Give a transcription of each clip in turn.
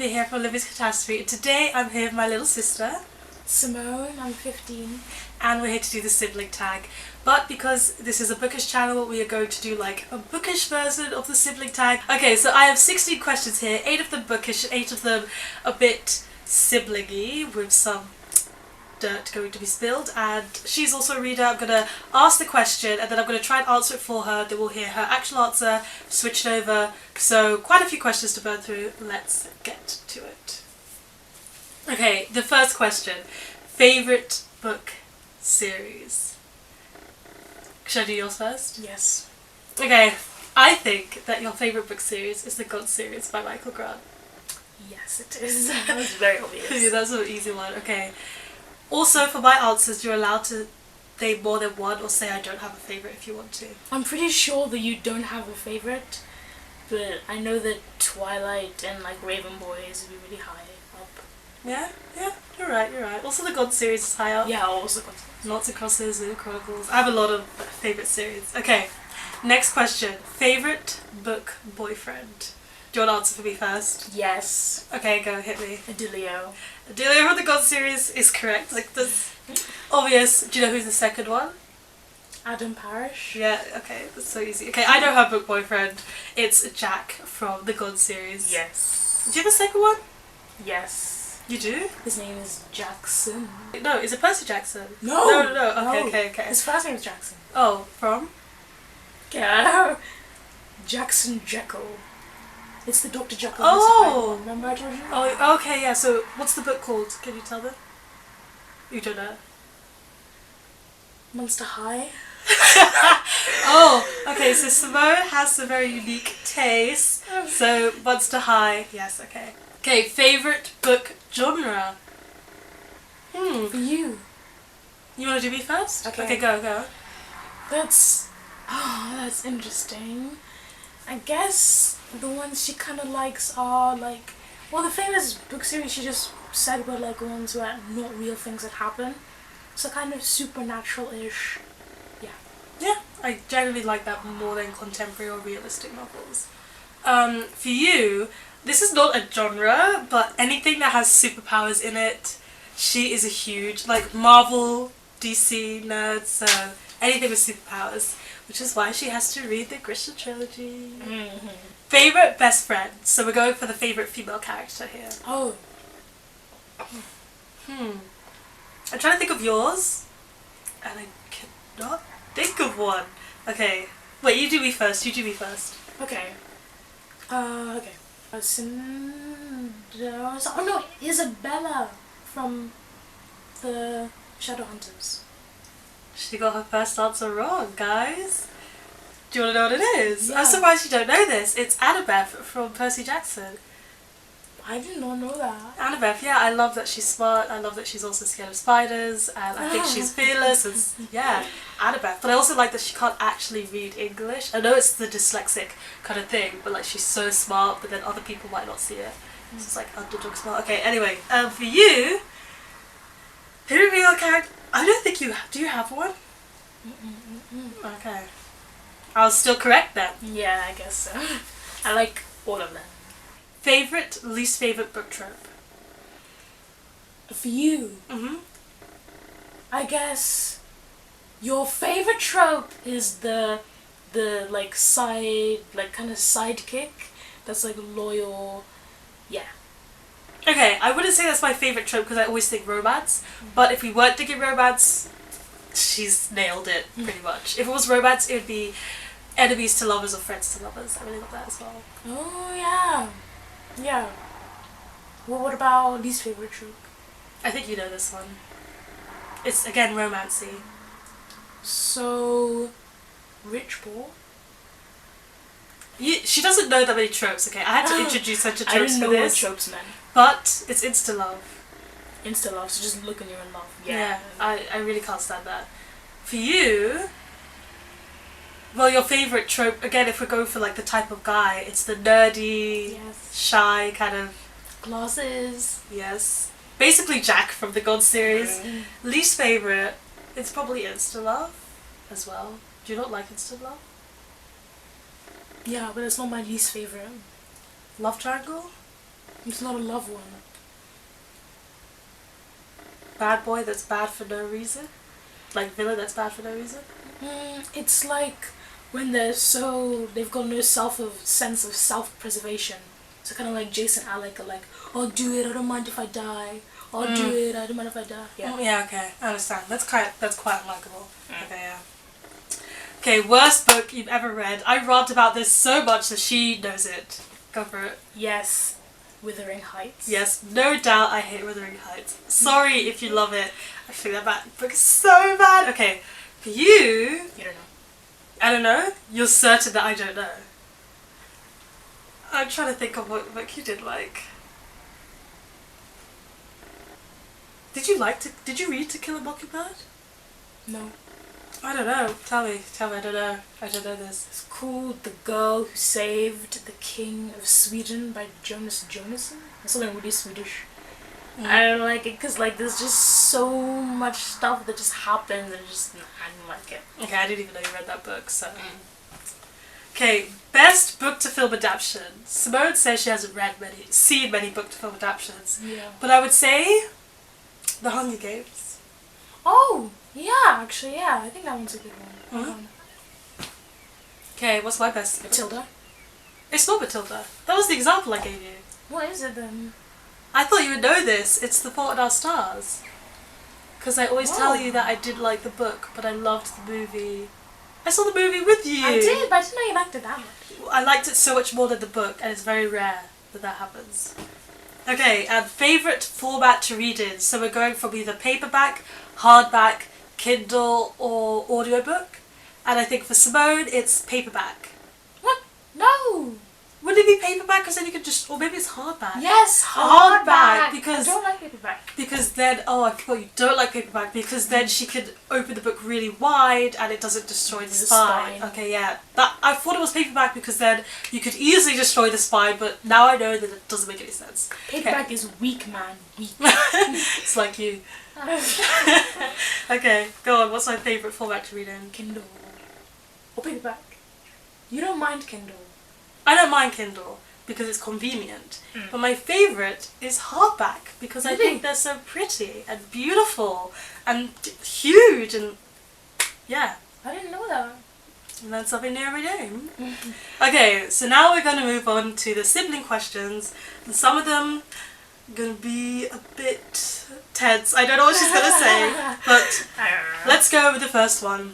Olivia here from Olivia's Catastrophe. Today I'm here with my little sister, Simone, I'm 15. and we're here to do the sibling tag. But because this is a bookish channel, we are going to do like a bookish version of the sibling tag. Okay, so I have 16 questions here, 8 of them bookish, 8 of them a bit siblingy with some dirt going to be spilled, and she's also a reader. I'm going to ask the question and then I'm going to try and answer it for her. Then we'll hear her actual answer switched over. So quite a few questions to burn through. Let's get to it. Okay, the first question. Favourite book series? Should I do yours first? Yes. Okay, I think that your favourite book series is the God series by Michael Grant. Yes, it is. That was very obvious. Yeah, that's an easy one. Okay. Also, for my answers, you're allowed to name more than one or say I don't have a favourite if you want to. I'm pretty sure that you don't have a favourite, but I know that Twilight and like Raven Boys would be really high up. Yeah, you're right. Also, the God series is high up. Yeah, also consider. Lots of crosses, Lunar Chronicles. I have a lot of favourite series. Okay, next question. Favourite book boyfriend? Do you want to answer for me first? Yes. Okay, go, hit me. Adilio. Delia from the God series is correct. Like, that's obvious. Do you know who's the second one? Adam Parrish. Yeah, okay, that's so easy. Okay, I know her book boyfriend. It's Jack from the God series. Yes. Do you have a second one? Yes. You do? His name is Jackson. No, is it Percy Jackson? No. No. Okay. His first name is Jackson. Oh, from? Yeah. Jackson Jekyll. It's the Dr. Jekyll. Oh! Remember I told you? Oh, okay, yeah, so what's the book called? Can you tell them? You don't know. Monster High. Oh, okay, so Simone has a very unique taste. So, Monster High, yes, okay. Okay, favourite book genre? For you. You want to do me first? Okay. Okay, go. That's interesting. I guess the ones she kind of likes are like, well, the famous book series she just said were like ones where not real things that happen. So kind of supernatural-ish. Yeah, I generally like that more than contemporary or realistic novels. For you, this is not a genre, but anything that has superpowers in it, she is a huge, like, Marvel, DC nerd, so anything with superpowers, which is why she has to read the Grisha trilogy. Mm-hmm. Favourite best friend, so we're going for the favourite female character here. Oh. I'm trying to think of yours, and I cannot think of one. Okay, wait, you do me first. Okay. Okay. Cinderella. Oh no, Isabella from the Shadowhunters. She got her first answer wrong, guys. Do you want to know what it is? Yeah. I'm surprised you don't know this. It's Annabeth from Percy Jackson. I did not know that. Annabeth, yeah, I love that she's smart. I love that she's also scared of spiders, and I think she's fearless. And yeah, Annabeth. But I also like that she can't actually read English. I know it's the dyslexic kind of thing, but like she's so smart, but then other people might not see it. So it's like underdog smart. Okay, anyway, for you, favorite female character? I don't think you do. You have one? Okay. I was still correct then. Yeah, I guess so. I like all of them. Favourite, least favourite book trope? For you, Mm-hmm. I guess your favorite trope is the like side, like kind of sidekick that's like loyal. Yeah. Okay, I wouldn't say that's my favourite trope because I always think romance, but if we weren't thinking romance, she's nailed it pretty much. If it was romance, it would be enemies to lovers or friends to lovers. I really love that as well. Oh yeah. Yeah. Well, what about least favorite trope? I think you know this one. It's, again, romancy. So, rich boy. She doesn't know that many tropes, okay? I had to introduce her to tropes I didn't know for this. what tropes meant. But it's insta-love. Insta-love, so just look and you're in love. Yeah, I really can't stand that. For you, well, your favourite trope, again, if we're going for like the type of guy, it's the nerdy, Yes. shy kind of, Glasses. yes. Basically Jack from the God series. Least favourite, it's probably insta-love as well. Do you not like insta-love? Yeah, but it's not my least favorite. Love triangle? It's not a love one. Bad boy that's bad for no reason? Like villain that's bad for no reason? It's like when they've got no sense of self-preservation. So kind of like Jason Alec are like, I'll do it, I don't mind if I die. I'll do it, I don't mind if I die. Yeah. Yeah, okay, I understand. That's quite unlikable. Okay, yeah. Okay, worst book you've ever read. I rant about this so much that she knows it. Go for it. Yes. Wuthering Heights. Yes, no doubt I hate Wuthering Heights. Sorry if you love it. I think that book is so bad. Okay, for you... You don't know. I don't know? You're certain that I don't know. I'm trying to think of what book you did like. Did you read To Kill a Mockingbird? No. I don't know. Tell me, I don't know. I don't know this. It's called The Girl Who Saved the King of Sweden by Jonas Jonasson. It's something really Swedish. I don't like it because like there's just so much stuff that just happens and I don't like it. Okay, I didn't even know you read that book, so... Okay, best book to film adaptation. Simone says she hasn't seen many book to film adaptations. Yeah. But I would say The Hunger Games. Oh, yeah, actually, yeah. I think that one's a good one. Okay, what's my best? Matilda. It's not Matilda. That was the example I gave you. What is it then? I thought you would know this. It's The Fault in Our Stars. Because I always tell you that I did like the book, but I loved the movie. I saw the movie with you! I did, but I didn't know you liked it that much. I liked it so much more than the book, and it's very rare that happens. Okay, and favourite format to read in. So we're going from either paperback, hardback, Kindle, or audiobook. And I think for Simone, it's paperback. What? No! Wouldn't it be paperback? Because then you could just... Or maybe it's hardback. Yes, hardback! Because I don't like paperback. Because then... Oh, I forgot you don't like paperback. Because then she could open the book really wide and it doesn't destroy the spine. Okay, yeah. I thought it was paperback because then you could easily destroy the spine, but now I know that it doesn't make any sense. Paperback is weak, man. Weak. It's like you. Okay, go on. What's my favourite format to read in? Kindle. Or paperback. You don't mind Kindle. I don't mind Kindle because it's convenient, but my favourite is hardback because I think they're so pretty and beautiful and huge and yeah. I didn't know that. And that's something new every day. Okay, so now we're going to move on to the sibling questions, and some of them are going to be a bit tense. I don't know what she's going to say, but let's go with the first one.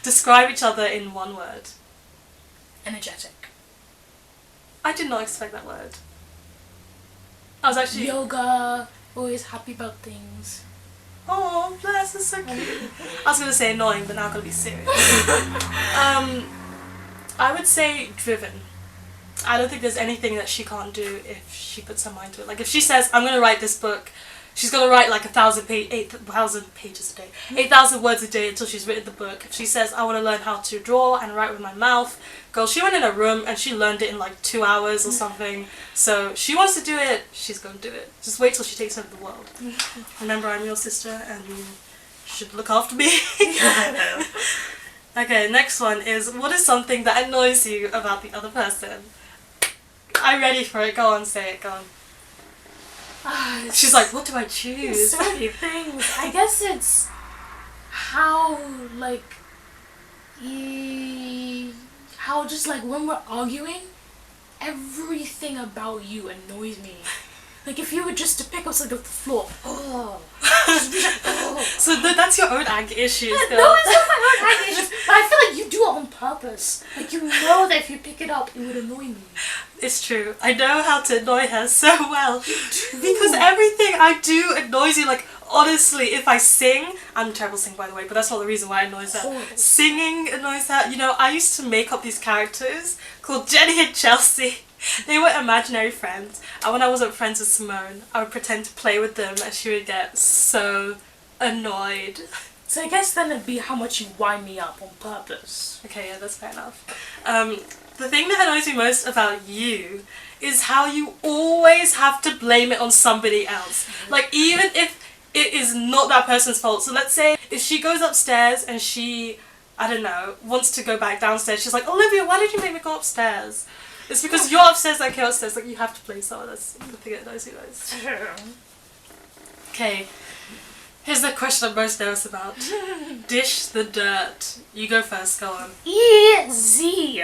Describe each other in one word. Energetic. I did not expect that word. I was actually... Yoga, always happy about things. Oh, bless, that's so cute. I was going to say annoying, but now I'm going to be serious. I would say driven. I don't think there's anything that she can't do if she puts her mind to it. Like if she says, I'm going to write this book, she's going to write like 8,000 pages a day, 8,000 words a day until she's written the book. If she says, I want to learn how to draw and write with my mouth, girl, she went in a room and she learned it in like 2 hours or something. So she wants to do it, she's going to do it. Just wait till she takes over the world. Remember, I'm your sister and you should look after me. Okay, next one is, what is something that annoys you about the other person? I'm ready for it. Go on, say it. Go on. She's like, what do I choose? So many things. I guess it's how, like, how just like when we're arguing, everything about you annoys me. Like if you were just to pick up something off the floor, So that's your own anger issues, girl. No, it's not my own anger issues. But I feel like you do it on purpose. Like you know that if you pick it up, it would annoy me. It's true. I know how to annoy her so well. Because everything I do annoys you. Like, honestly, if I sing... I'm a terrible singer, by the way, but that's not the reason why it annoys her. Singing annoys her. You know, I used to make up these characters called Jenny and Chelsea. They were imaginary friends. And when I wasn't friends with Simone, I would pretend to play with them and she would get so annoyed. So I guess then it'd be how much you wind me up on purpose. Okay, yeah, that's fair enough. The thing that annoys me most about you is how you always have to blame it on somebody else. Like, even if it is not that person's fault. So let's say if she goes upstairs and she, I don't know, wants to go back downstairs, she's like, Olivia, why did you make me go upstairs? It's because you're upstairs and Chaos says like you have to play someone. That's the thing that knows you guys. Okay. Here's the question I'm most nervous about. Dish the dirt. You go first, go on. Easy.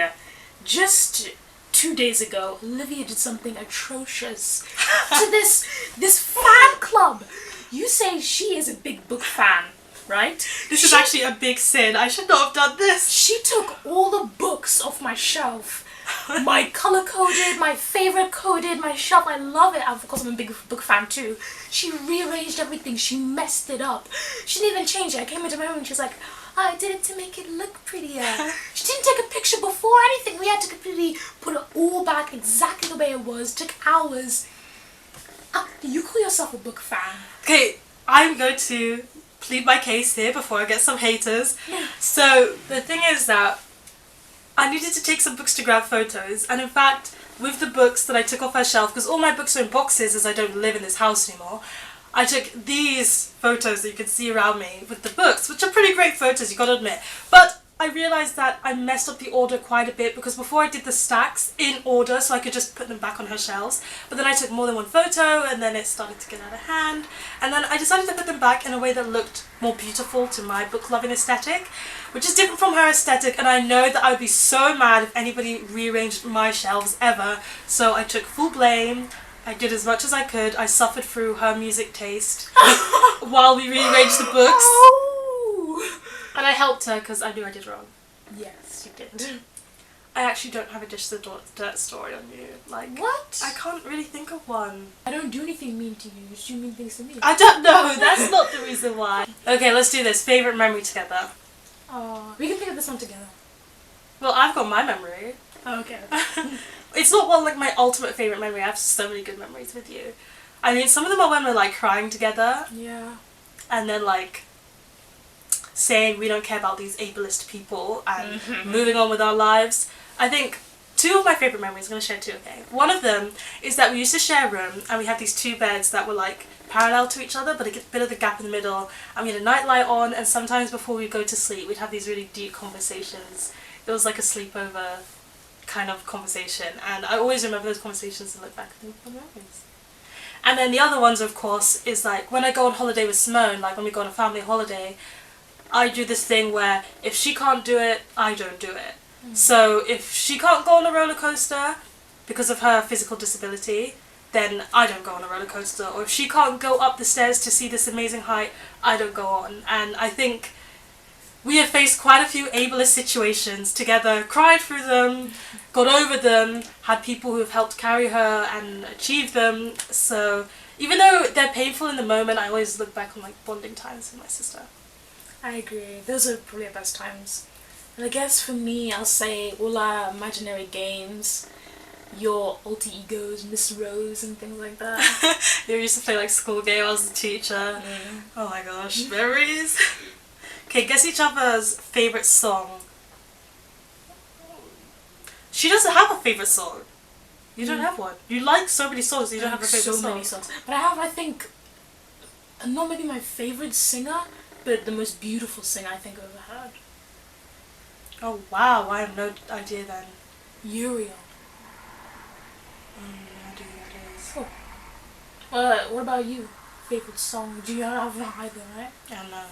Just 2 days ago, Olivia did something atrocious to this fan club. You say she is a big book fan, right? This is actually a big sin. I should not have done this. She took all the books off my shelf. My color-coded, my favorite-coded, my shelf. I love it. Of course, I'm a big book fan too. She rearranged everything. She messed it up. She didn't even change it. I came into my room and she was like, I did it to make it look prettier. She didn't take a picture before anything. We had to completely put it all back exactly the way it was. It took hours. You call yourself a book fan. Okay, I'm going to plead my case here before I get some haters. So, the thing is that I needed to take some books to grab photos, and in fact, with the books that I took off her shelf, because all my books are in boxes as I don't live in this house anymore, I took these photos that you can see around me with the books, which are pretty great photos, you gotta admit. But I realised that I messed up the order quite a bit because before I did the stacks in order so I could just put them back on her shelves, but then I took more than one photo and then it started to get out of hand, and then I decided to put them back in a way that looked more beautiful to my book loving aesthetic, which is different from her aesthetic, and I know that I would be so mad if anybody rearranged my shelves ever, so I took full blame. I did as much as I could. I suffered through her music taste while we rearranged the books. And I helped her because I knew I did wrong. Yes, you did. I actually don't have a Dish the Dirt story on you. Like, what? I can't really think of one. I don't do anything mean to you. You do mean things to me. I don't know. That's not the reason why. Okay, let's do this. Favorite memory together. Oh, we can think of this one together. Well, I've got my memory. Oh, okay. It's not one like my ultimate favorite memory. I have so many good memories with you. I mean, some of them are when we're like crying together. Yeah. And then like saying we don't care about these ableist people and moving on with our lives. I think two of my favourite memories, I'm going to share two, okay? One of them is that we used to share a room and we had these two beds that were like parallel to each other but a bit of the gap in the middle, and we had a nightlight on, and sometimes before we go to sleep we'd have these really deep conversations. It was like a sleepover kind of conversation, and I always remember those conversations and look back and think, oh, memories. And then the other ones, of course, is like when I go on holiday with Simone, like when we go on a family holiday, I do this thing where if she can't do it, I don't do it. So if she can't go on a roller coaster because of her physical disability, then I don't go on a roller coaster. Or if she can't go up the stairs to see this amazing height, I don't go on. And I think we have faced quite a few ableist situations together, cried through them, got over them, had people who have helped carry her and achieve them. So even though they're painful in the moment, I always look back on like bonding times with my sister. I agree. Those are probably the best times. And I guess for me, I'll say all our imaginary games, your alter egos, Miss Rose and things like that. You used to play like school game, I was the teacher. Oh my gosh, memories. Okay, guess each other's favourite song. She doesn't have a favourite song. You don't have one. You like so many songs, you don't have a favourite song. So many songs. But I have, I think, not maybe my favourite singer, but the most beautiful singer I think I've ever heard. Oh wow, I have no idea then. Uriel. No idea what it is. Oh. What about you? Favorite song? Do you have one either, right? Oh no.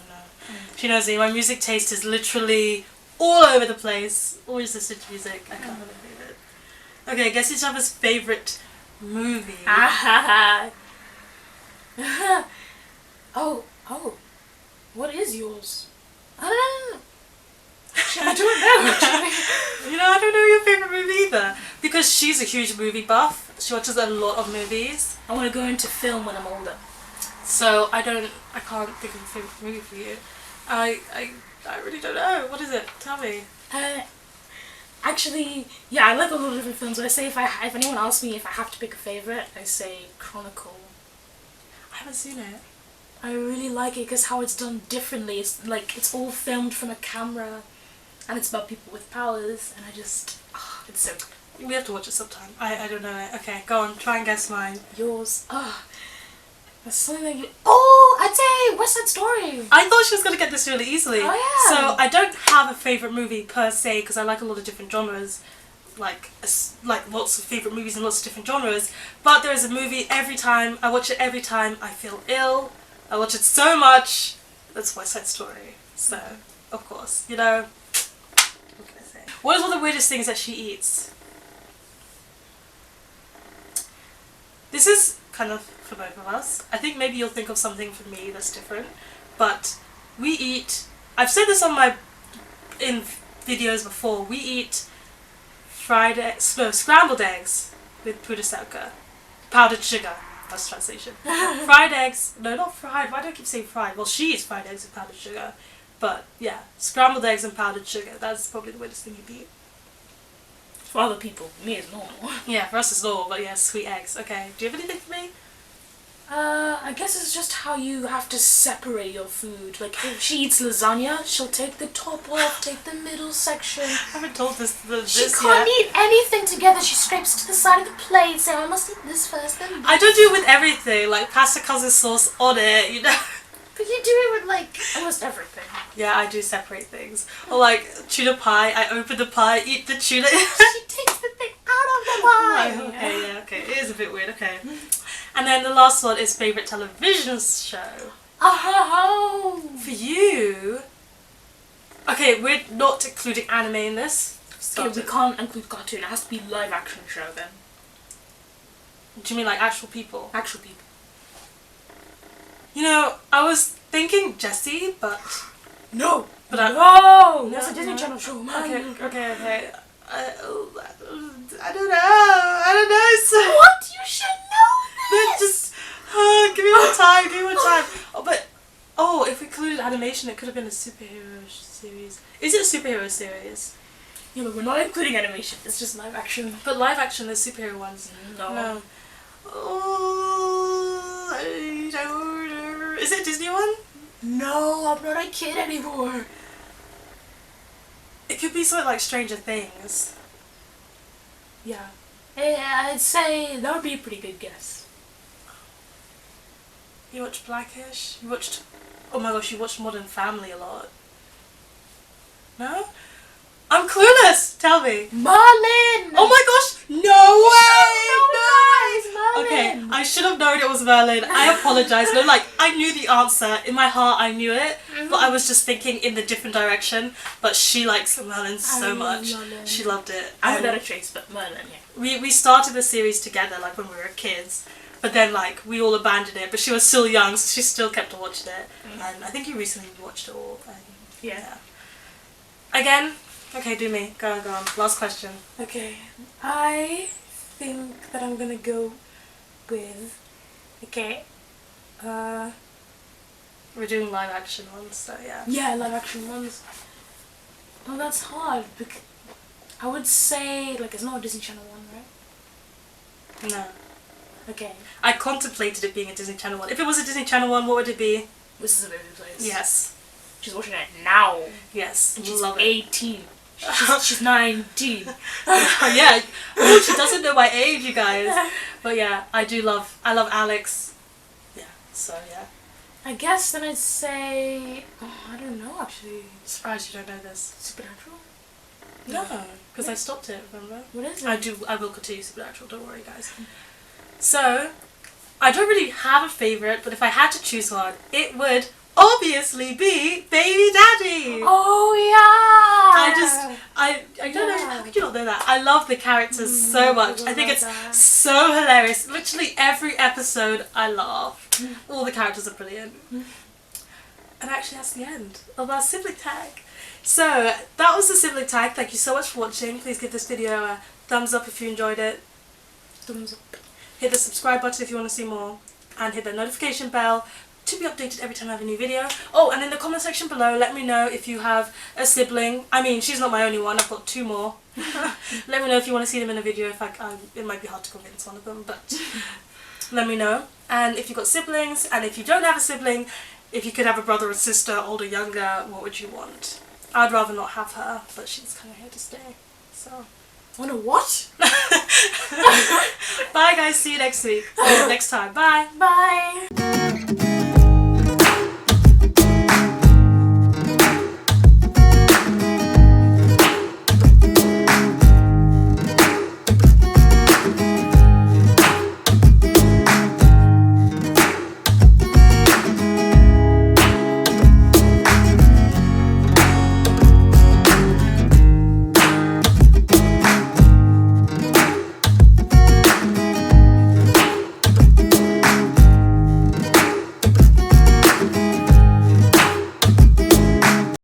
She knows me, my music taste is literally all over the place. Always listen to music. I can't have a favourite. Okay, guess each other's favourite movie. Oh. What is yours? I don't know. You know, I don't know your favourite movie either. Because she's a huge movie buff. She watches a lot of movies. I want to go into film when I'm older. So I can't think of a favourite movie for you. I really don't know. What is it? Tell me. Actually, yeah, I like a lot of different films. But I say if anyone asks me if I have to pick a favourite, I say Chronicle. I haven't seen it. I really like it because how it's done differently. It's like it's all filmed from a camera, and it's about people with powers, and it's so good. We have to watch it sometime. I don't know it. Okay, go on. Try and guess mine. Yours. That's something that you. Oh, I'd say West Side Story. I thought she was gonna get this really easily. Oh yeah. So I don't have a favourite movie per se because I like a lot of different genres. like lots of favourite movies and lots of different genres, but there is a movie I watch it every time I feel ill. I watch it so much. That's West Side Story. So, of course, you know, what can I say? What is one of the weirdest things that she eats? This is kind of for both of us. I think maybe you'll think of something for me that's different, but we eat, I've said this in videos before, we eat scrambled eggs with pudersauka, powdered sugar. That's translation. Fried eggs. No, not fried. Why do I keep saying fried? Well, she eats fried eggs with powdered sugar. But, yeah. Scrambled eggs and powdered sugar. That's probably the weirdest thing you'd eat. For other people, me it's normal. Yeah, for us it's normal, but yeah, sweet eggs. Okay. Do you have anything for me? I guess it's just how you have to separate your food. Like, if she eats lasagna, she'll take the top off, take the middle section. I haven't told this She can't eat anything together. She scrapes to the side of the plate, saying, I must eat this first, then this. I don't do it with everything, like pasta cousin sauce on it, you know? But you do it with, like, almost everything. Yeah, I do separate things. Or like, tuna pie, I open the pie, eat the tuna. She takes the thing out of the pie! Oh, okay, yeah, okay. It is a bit weird, okay. And then the last one is favourite television show. Oh! For you... Okay, we're not including anime in this. Okay, we can't include cartoon. It has to be live action show then. Do you mean like actual people? Actual people. You know, I was thinking Jessie, but... No! But No! That's a Disney Channel show, man. Okay. I don't know. So What? You should know but this! just give me more time. If we included animation, it could have been a superhero series. Is it a superhero series? Yeah, but we're not including animation. It's just live action. But live action, there's superhero ones. No. Oh, I don't know. Is it a Disney one? No, I'm not a kid anymore. It could be something like Stranger Things. Yeah. Yeah, I'd say that would be a pretty good guess. You watched Blackish? You watched... Oh my gosh, you watched Modern Family a lot. No? I'm clueless! Tell me. Merlin! Oh my gosh! No way! Merlin! Okay, I should have known it was Merlin. I apologise. No, like, I knew the answer. In my heart, I knew it. But I was just thinking in the different direction. But she likes Merlin so much. Merlin. She loved it. I would let trace, but Merlin, yeah. We started the series together, like, when we were kids. But then, like, we all abandoned it. But she was still young, so she still kept watching it. And I think you recently watched it all. Yeah. Again... Okay, do me. Go on. Last question. Okay. I think that I'm gonna go with... Okay. We're doing live action ones, so yeah. Yeah, live action ones. Oh, that's hard. I would say, like, it's not a Disney Channel one, right? No. Okay. I contemplated it being a Disney Channel one. If it was a Disney Channel one, what would it be? This is a Baby Place. Yes. She's watching it now. Yes. And she's love it. 18. She's 19. Yeah. Oh, she doesn't know my age, you guys. But yeah, I love Alex. Yeah. So yeah. I guess then I'd say... Oh, I don't know, actually. Surprised you don't know this. Supernatural? No, because I stopped it, remember? What is it? I will continue Supernatural, don't worry guys. So, I don't really have a favourite, but if I had to choose one, it would obviously be Baby Daddy! Oh yeah! I don't know, how could you not know that? I love the characters so much. I think it's so hilarious. Literally every episode I laugh. All the characters are brilliant. And actually that's the end of our sibling tag. So, that was the sibling tag. Thank you so much for watching. Please give this video a thumbs up if you enjoyed it. Thumbs up. Hit the subscribe button if you want to see more. And hit the notification bell to be updated every time I have a new video. Oh, and in the comment section below, let me know if you have a sibling. I mean, she's not my only one. I've got 2 more. Let me know if you want to see them in a video. If it might be hard to convince one of them, but let me know. And if you've got siblings, and if you don't have a sibling, if you could have a brother or sister, older, younger, what would you want? I'd rather not have her, but she's kind of here to stay. So. Wanna what? Bye guys, see you next week. Or next time. Bye. Bye.